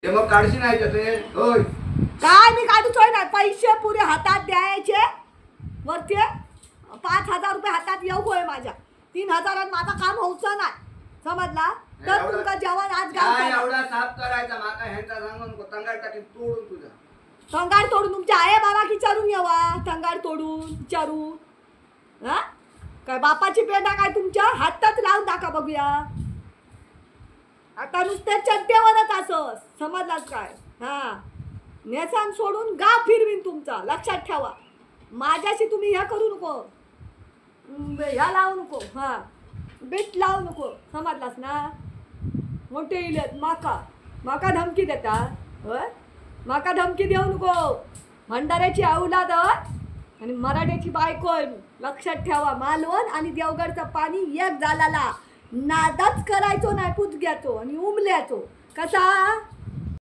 ते मग काढशी नाही का ते होय काय मी काढूचोय ना पैसे पुरे हातात द्यायचे वरती 5,000 रुपये हातात येऊ होय माझ्या 3,000 माझं काम होऊचं नाही समजला तर तुमका जेवण आज काय घालतो एवढा साफ करायचा माका ह्यांचा सांगून नको तंगाड टाकीन तोडून तुझा तंगाड तोडून तुमच्या आई बाबा विचारून यावा तंगाड तोडून विचारून हा काय बापाची पेंडा काय तुमच्या हातात लावून टाका बघूया आता नुसत्या चड्ड्यावरच असं समजलाच काय हा नेसान सोडून गाव फिरवीन तुमचा लक्षात ठेवा माझ्याशी तुम्ही ह्या करू नको ह्या लावू नको हा बीट लावू नको समजलास ना मोठे इलेत माका धमकी देतात होय माका धमकी देऊ नको भंडाऱ्याची औलाद आणि मराठ्याची बायको आहे मी. लक्षात ठेवा मालवण आणि देवगडचं पाणी एक झालेला नादच करायचो नाही पुतग्याचो आणि उमल्याचो कसा